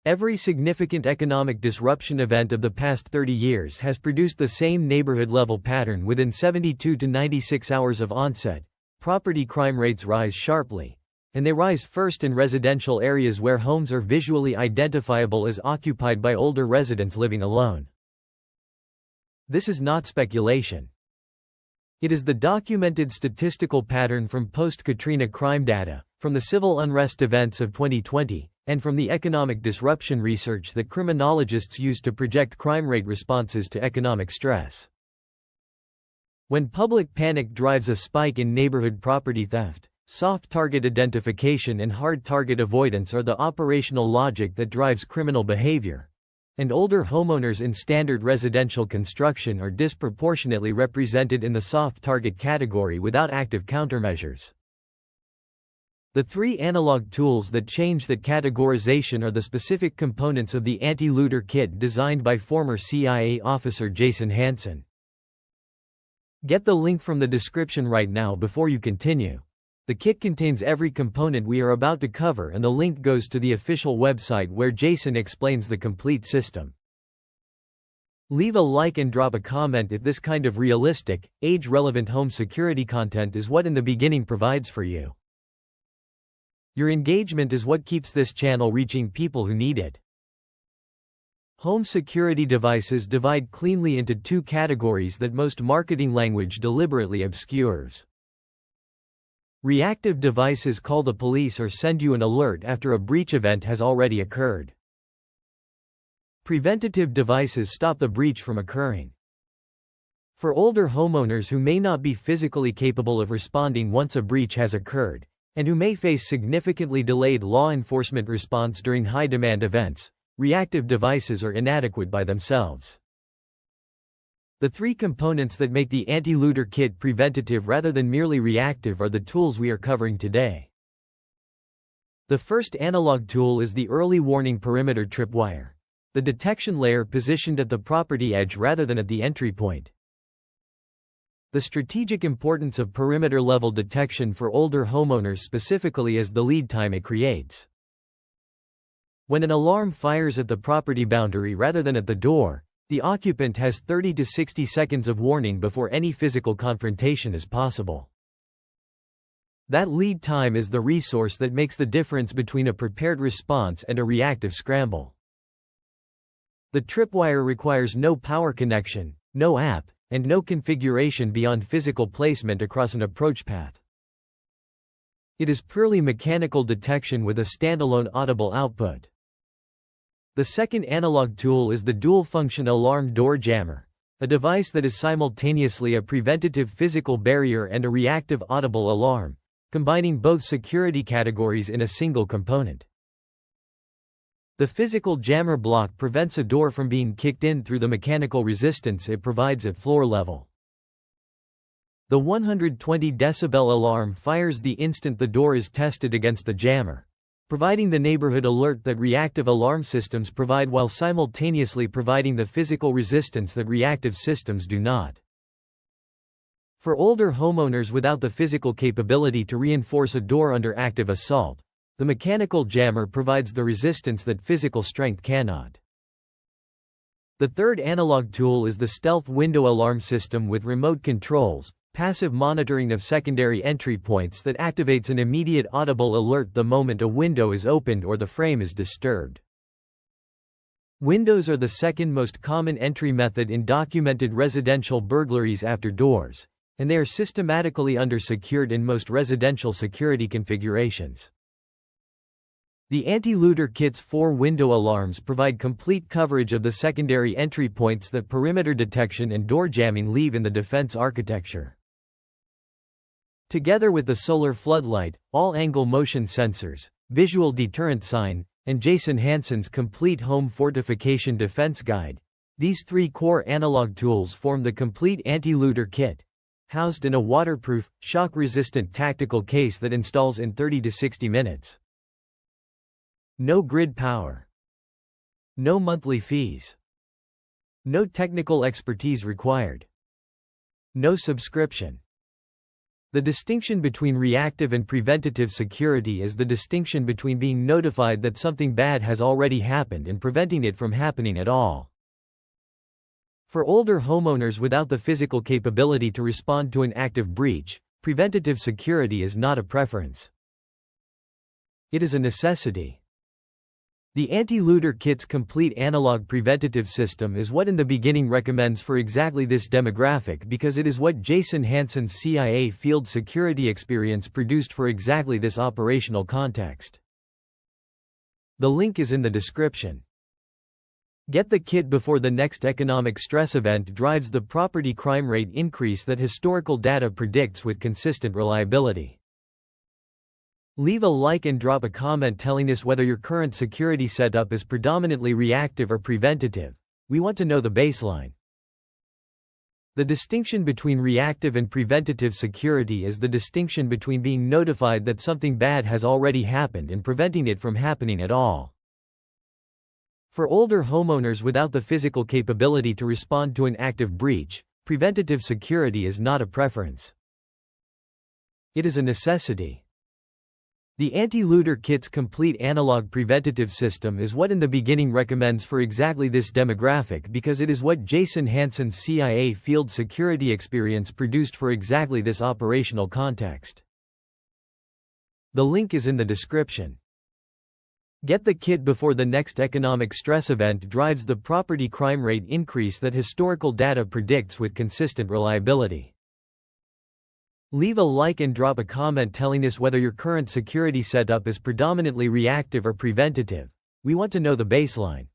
Every significant economic disruption event of the past 30 years has produced the same neighborhood-level pattern within 72 to 96 hours of onset. Property crime rates rise sharply, and they rise first in residential areas where homes are visually identifiable as occupied by older residents living alone. This is not speculation. It is the documented statistical pattern from post-Katrina crime data, from the civil unrest events of 2020, and from the economic disruption research that criminologists use to project crime rate responses to economic stress. When public panic drives a spike in neighborhood property theft, soft target identification and hard target avoidance are the operational logic that drives criminal behavior. And older homeowners in standard residential construction are disproportionately represented in the soft target category without active countermeasures. The three analog tools that change that categorization are the specific components of the anti-looter kit designed by former CIA officer Jason Hansen. Get the link from the description right now before you continue. The kit contains every component we are about to cover, and the link goes to the official website where Jason explains the complete system. Leave a like and drop a comment if this kind of realistic, age-relevant home security content is what In the Beginning provides for you. Your engagement is what keeps this channel reaching people who need it. Home security devices divide cleanly into two categories that most marketing language deliberately obscures. Reactive devices call the police or send you an alert after a breach event has already occurred. Preventative devices stop the breach from occurring. For older homeowners who may not be physically capable of responding once a breach has occurred, and who may face significantly delayed law enforcement response during high-demand events, reactive devices are inadequate by themselves. The three components that make the anti-looter kit preventative rather than merely reactive are the tools we are covering today. The first analog tool is the early warning perimeter tripwire, the detection layer positioned at the property edge rather than at the entry point. The strategic importance of perimeter-level detection for older homeowners specifically is the lead time it creates. When an alarm fires at the property boundary rather than at the door, the occupant has 30 to 60 seconds of warning before any physical confrontation is possible. That lead time is the resource that makes the difference between a prepared response and a reactive scramble. The tripwire requires no power connection, no app, and no configuration beyond physical placement across an approach path. It is purely mechanical detection with a standalone audible output. The second analog tool is the dual-function alarm door jammer, a device that is simultaneously a preventative physical barrier and a reactive audible alarm, combining both security categories in a single component. The physical jammer block prevents a door from being kicked in through the mechanical resistance it provides at floor level. The 120 decibel alarm fires the instant the door is tested against the jammer, providing the neighborhood alert that reactive alarm systems provide while simultaneously providing the physical resistance that reactive systems do not. For older homeowners without the physical capability to reinforce a door under active assault, the mechanical jammer provides the resistance that physical strength cannot. The third analog tool is the stealth window alarm system with remote controls, passive monitoring of secondary entry points that activates an immediate audible alert the moment a window is opened or the frame is disturbed. Windows are the second most common entry method in documented residential burglaries after doors, and they are systematically undersecured in most residential security configurations. The anti-looter kit's 4 window alarms provide complete coverage of the secondary entry points that perimeter detection and door jamming leave in the defense architecture. Together with the solar floodlight, all-angle motion sensors, visual deterrent sign, and Jason Hansen's complete home fortification defense guide, these 3 core analog tools form the complete anti-looter kit, housed in a waterproof, shock-resistant tactical case that installs in 30 to 60 minutes. No grid power. No monthly fees. No technical expertise required. No subscription. The distinction between reactive and preventative security is the distinction between being notified that something bad has already happened and preventing it from happening at all. For older homeowners without the physical capability to respond to an active breach, preventative security is not a preference. It is a necessity. The anti-looter kit's complete analog preventative system is what in the beginning recommends for exactly this demographic because it is what Jason Hansen's CIA field security experience produced for exactly this operational context. The link is in the description. Get the kit before the next economic stress event drives the property crime rate increase that historical data predicts with consistent reliability. Leave a like and drop a comment telling us whether your current security setup is predominantly reactive or preventative. We want to know the baseline. The distinction between reactive and preventative security is the distinction between being notified that something bad has already happened and preventing it from happening at all. For older homeowners without the physical capability to respond to an active breach, preventative security is not a preference. It is a necessity. The anti-looter kit's complete analog preventative system is what in the beginning recommends for exactly this demographic because it is what Jason Hansen's CIA field security experience produced for exactly this operational context. The link is in the description. Get the kit before the next economic stress event drives the property crime rate increase that historical data predicts with consistent reliability. Leave a like and drop a comment telling us whether your current security setup is predominantly reactive or preventative. We want to know the baseline.